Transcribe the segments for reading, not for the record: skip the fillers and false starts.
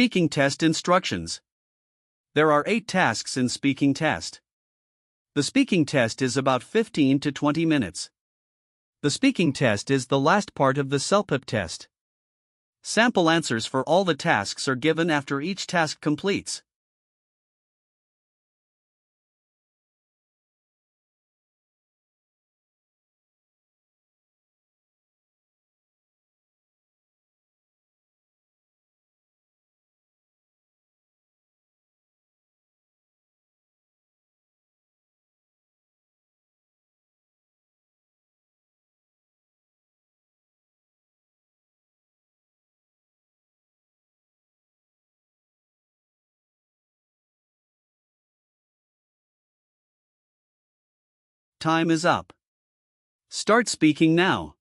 Speaking test instructions. There are 8 tasks in speaking test. The speaking test is about 15 to 20 minutes. The speaking test is the last part of the CELPIP test. Sample answers for all the tasks are given after each task completes. Time is up. Start speaking now.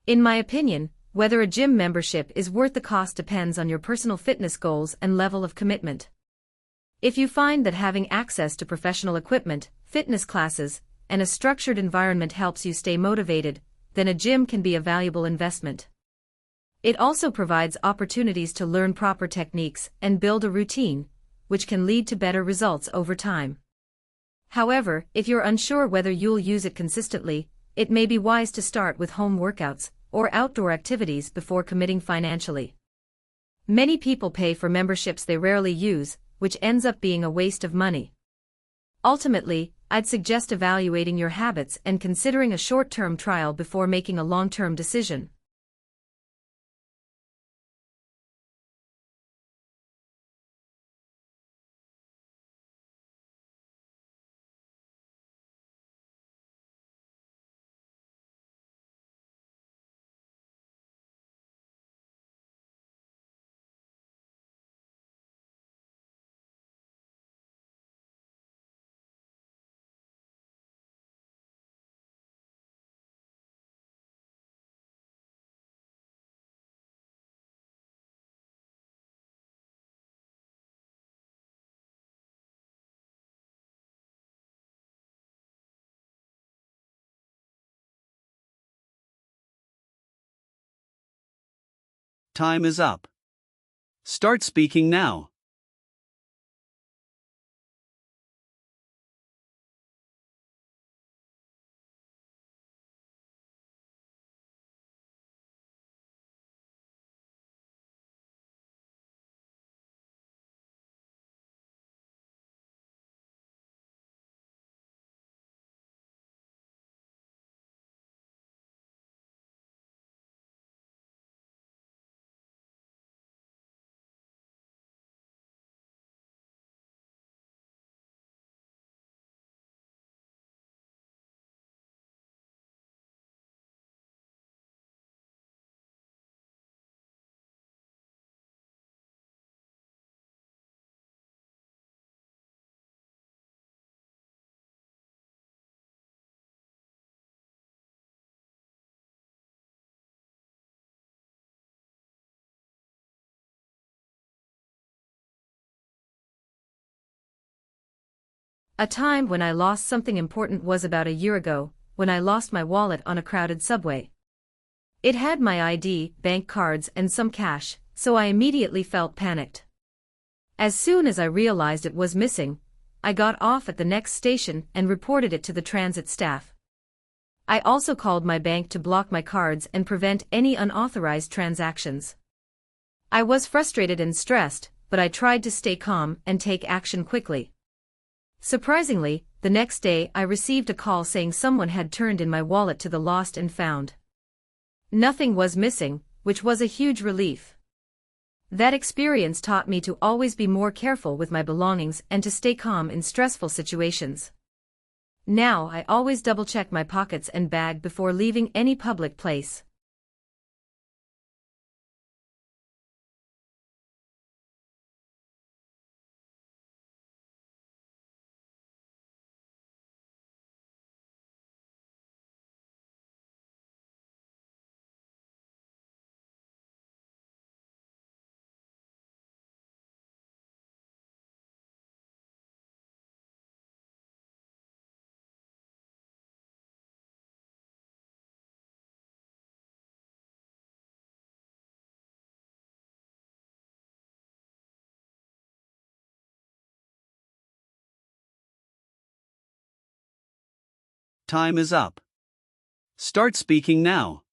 In my opinion, whether a gym membership is worth the cost depends on your personal fitness goals and level of commitment. If you find that having access to professional equipment, fitness classes, and a structured environment helps you stay motivated, then a gym can be a valuable investment. It also provides opportunities to learn proper techniques and build a routine, which can lead to better results over time. However, if you're unsure whether you'll use it consistently, it may be wise to start with home workouts or outdoor activities before committing financially. Many people pay for memberships they rarely use, which ends up being a waste of money. Ultimately, I'd suggest evaluating your habits and considering a short-term trial before making a long-term decision. Time is up. Start speaking now. A time when I lost something important was about a year ago, when I lost my wallet on a crowded subway. It had my ID, bank cards, and some cash, so I immediately felt panicked. As soon as I realized it was missing, I got off at the next station and reported it to the transit staff. I also called my bank to block my cards and prevent any unauthorized transactions. I was frustrated and stressed, but I tried to stay calm and take action quickly. Surprisingly, the next day I received a call saying someone had turned in my wallet to the lost and found. Nothing was missing, which was a huge relief. That experience taught me to always be more careful with my belongings and to stay calm in stressful situations. Now I always double-check my pockets and bag before leaving any public place. Time is up. Start speaking now.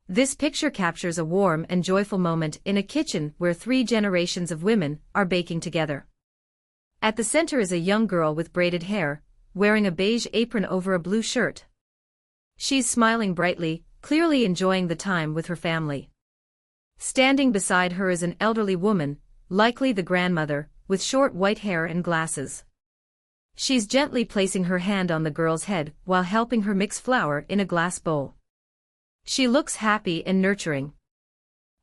This picture captures a warm and joyful moment in a kitchen where 3 generations of women are baking together. At the center is a young girl with braided hair, wearing a beige apron over a blue shirt. She's smiling brightly, clearly enjoying the time with her family. Standing beside her is an elderly woman, likely the grandmother, with short white hair and glasses. She's gently placing her hand on the girl's head while helping her mix flour in a glass bowl. She looks happy and nurturing.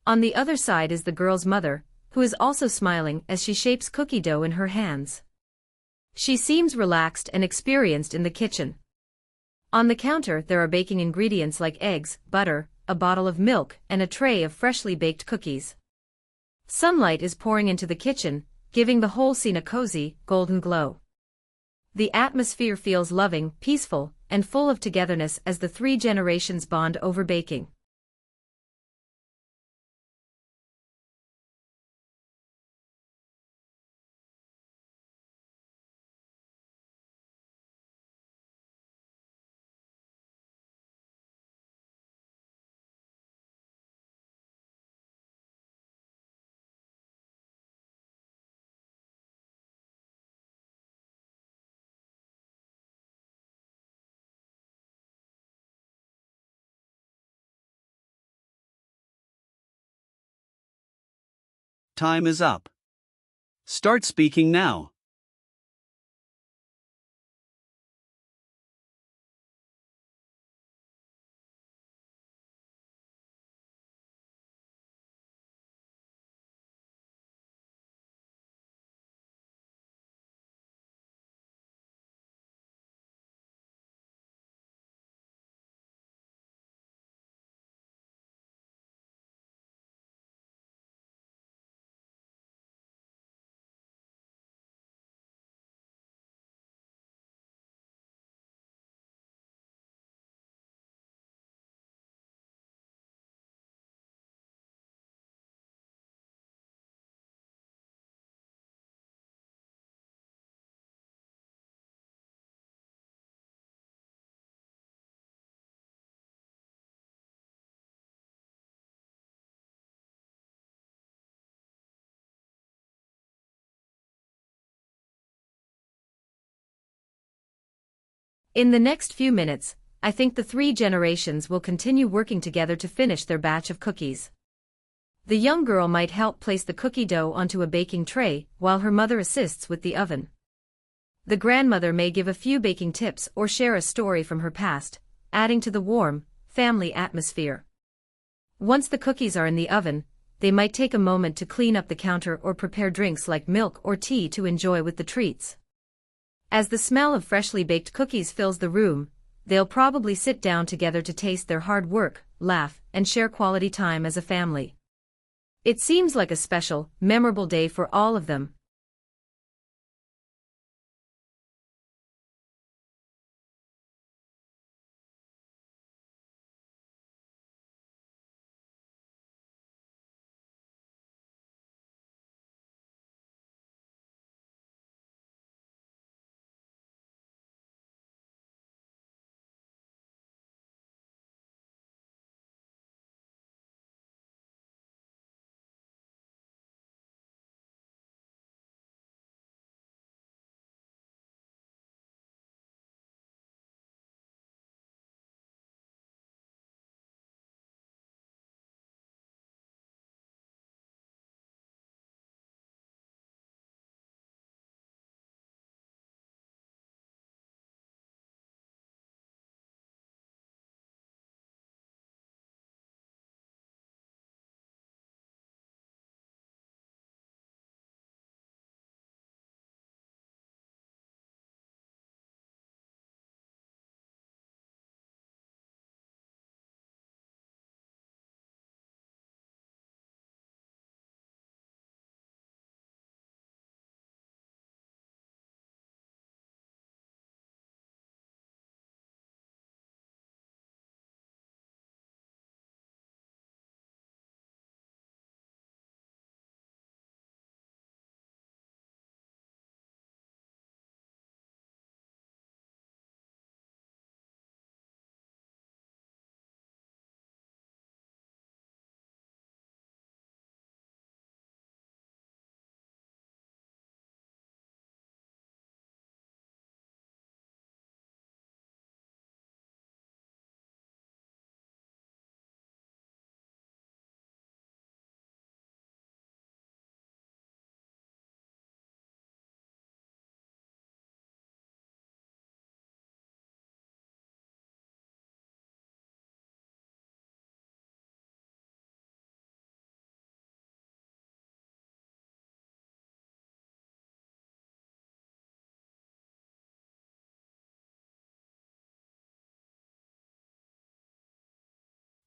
On the other side is the girl's mother, who is also smiling as she shapes cookie dough in her hands. She seems relaxed and experienced in the kitchen. On the counter there are baking ingredients like eggs, butter, a bottle of milk, and a tray of freshly baked cookies. Sunlight is pouring into the kitchen, giving the whole scene a cozy, golden glow. The atmosphere feels loving, peaceful, and full of togetherness as the 3 generations bond over baking. Time is up. Start speaking now. In the next few minutes, I think the three generations will continue working together to finish their batch of cookies. The young girl might help place the cookie dough onto a baking tray while her mother assists with the oven. The grandmother may give a few baking tips or share a story from her past, adding to the warm, family atmosphere. Once the cookies are in the oven, they might take a moment to clean up the counter or prepare drinks like milk or tea to enjoy with the treats. As the smell of freshly baked cookies fills the room, they'll probably sit down together to taste their hard work, laugh, and share quality time as a family. It seems like a special, memorable day for all of them.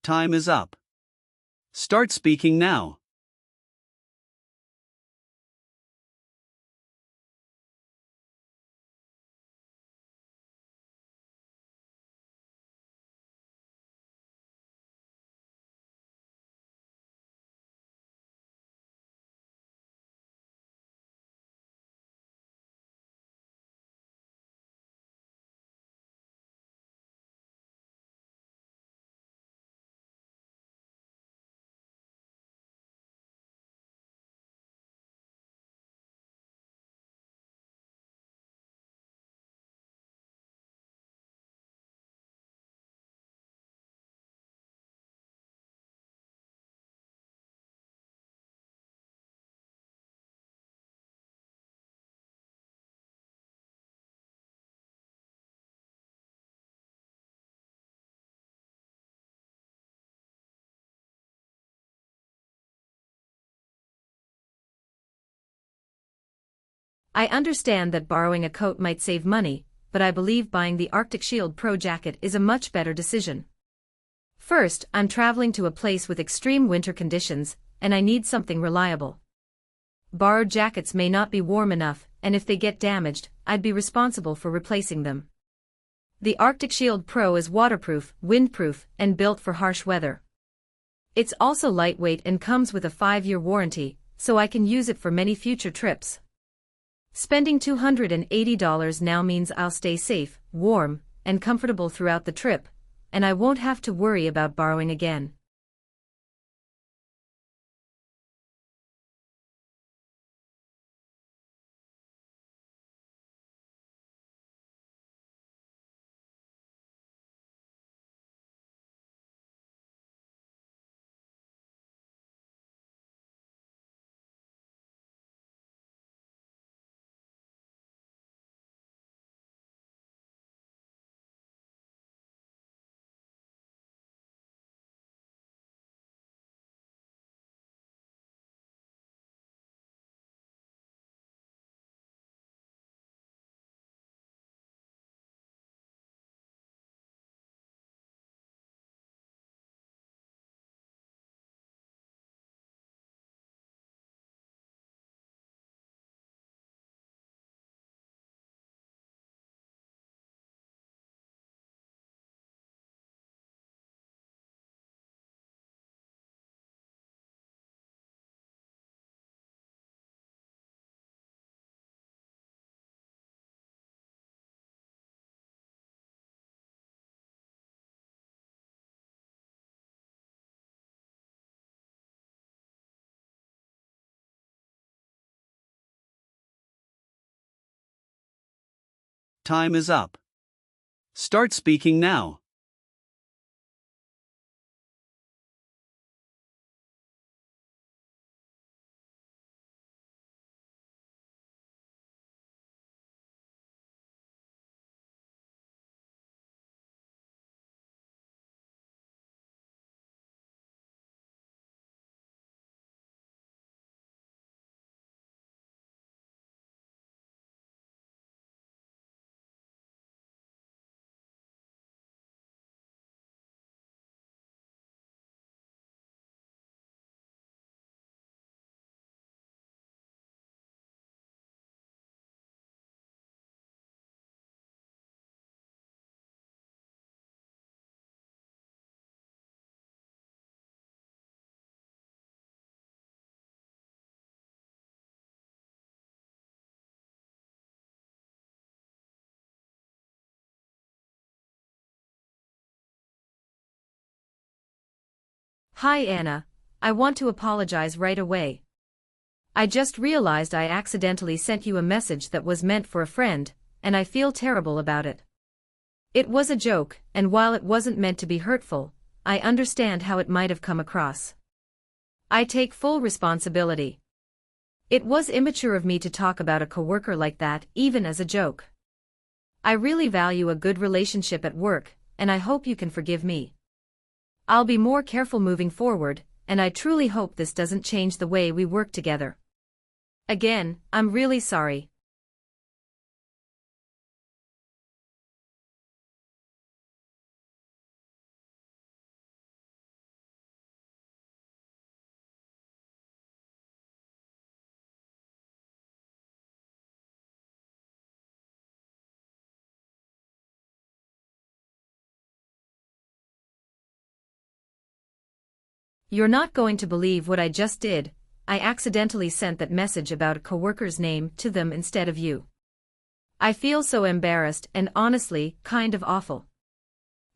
Time is up. Start speaking now. I understand that borrowing a coat might save money, but I believe buying the Arctic Shield Pro jacket is a much better decision. First, I'm traveling to a place with extreme winter conditions, and I need something reliable. Borrowed jackets may not be warm enough, and if they get damaged, I'd be responsible for replacing them. The Arctic Shield Pro is waterproof, windproof, and built for harsh weather. It's also lightweight and comes with a 5-year warranty, so I can use it for many future trips. Spending $280 now means I'll stay safe, warm, and comfortable throughout the trip, and I won't have to worry about borrowing again. Time is up. Start speaking now. Hi Anna, I want to apologize right away. I just realized I accidentally sent you a message that was meant for a friend, and I feel terrible about it. It was a joke, and while it wasn't meant to be hurtful, I understand how it might have come across. I take full responsibility. It was immature of me to talk about a coworker like that, even as a joke. I really value a good relationship at work, and I hope you can forgive me. I'll be more careful moving forward, and I truly hope this doesn't change the way we work together. Again, I'm really sorry. You're not going to believe what I just did. I accidentally sent that message about a coworker's name to them instead of you. I feel so embarrassed and honestly, kind of awful.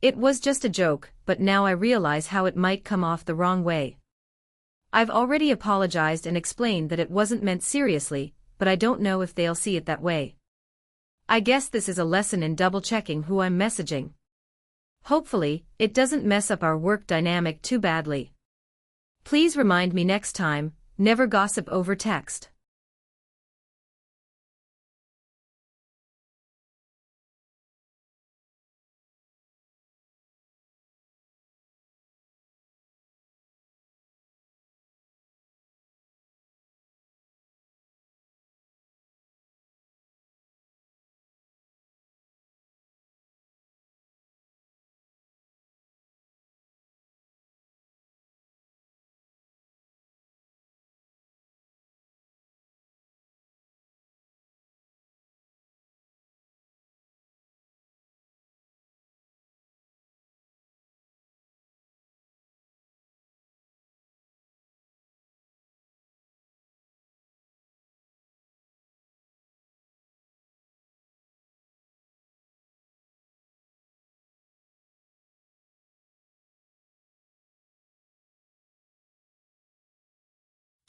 It was just a joke, but now I realize how it might come off the wrong way. I've already apologized and explained that it wasn't meant seriously, but I don't know if they'll see it that way. I guess this is a lesson in double-checking who I'm messaging. Hopefully, it doesn't mess up our work dynamic too badly. Please remind me next time, never gossip over text.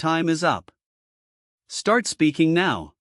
Time is up. Start speaking now.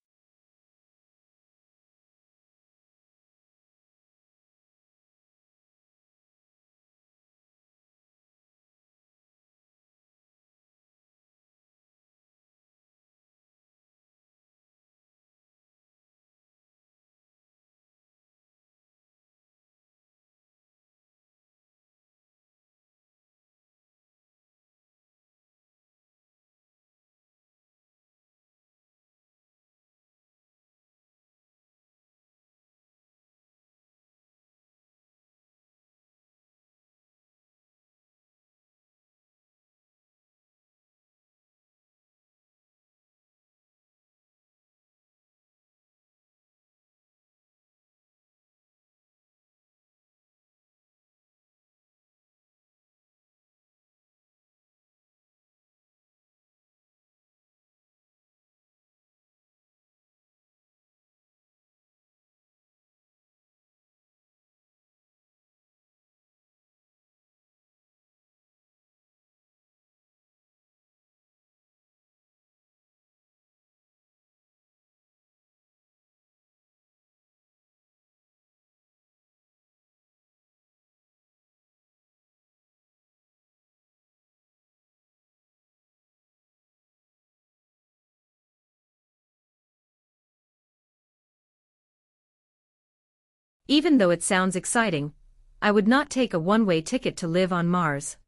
Even though it sounds exciting, I would not take a one-way ticket to live on Mars.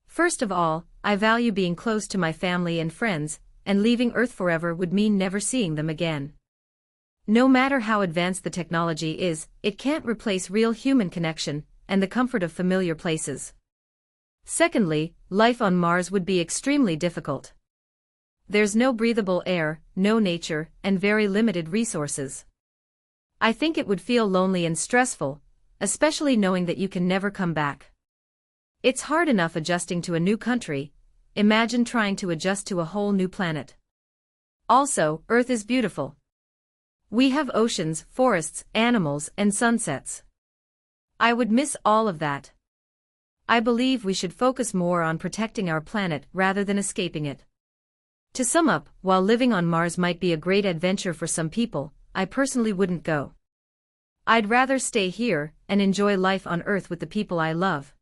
First of all, I value being close to my family and friends, and leaving Earth forever would mean never seeing them again. No matter how advanced the technology is, it can't replace real human connection and the comfort of familiar places. Secondly, life on Mars would be extremely difficult. There's no breathable air, no nature, and very limited resources. I think it would feel lonely and stressful, especially knowing that you can never come back. It's hard enough adjusting to a new country, imagine trying to adjust to a whole new planet. Also, Earth is beautiful. We have oceans, forests, animals, and sunsets. I would miss all of that. I believe we should focus more on protecting our planet rather than escaping it. To sum up, while living on Mars might be a great adventure for some people, I personally wouldn't go. I'd rather stay here and enjoy life on Earth with the people I love.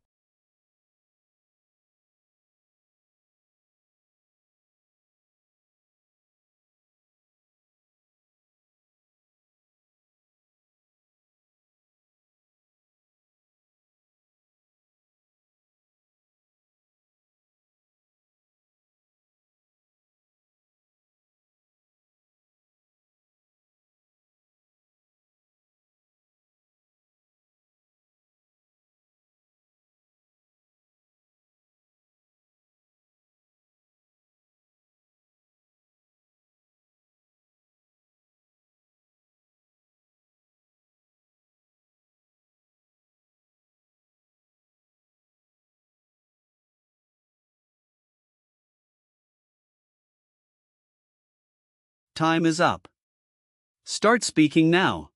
Time is up. Start speaking now.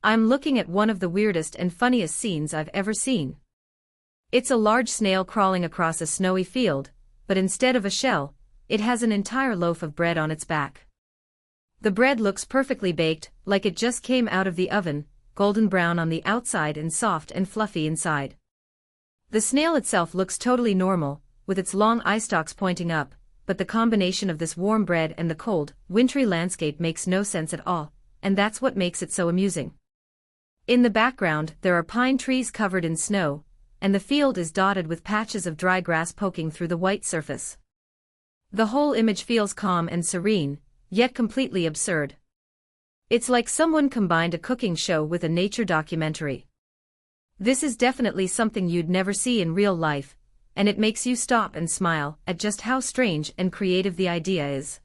I'm looking at one of the weirdest and funniest scenes I've ever seen. It's a large snail crawling across a snowy field, but instead of a shell, it has an entire loaf of bread on its back. The bread looks perfectly baked, like it just came out of the oven, golden brown on the outside and soft and fluffy inside. The snail itself looks totally normal, with its long eye stalks pointing up, but the combination of this warm bread and the cold, wintry landscape makes no sense at all, and that's what makes it so amusing. In the background, there are pine trees covered in snow, and the field is dotted with patches of dry grass poking through the white surface. The whole image feels calm and serene, yet completely absurd. It's like someone combined a cooking show with a nature documentary. This is definitely something you'd never see in real life, and it makes you stop and smile at just how strange and creative the idea is.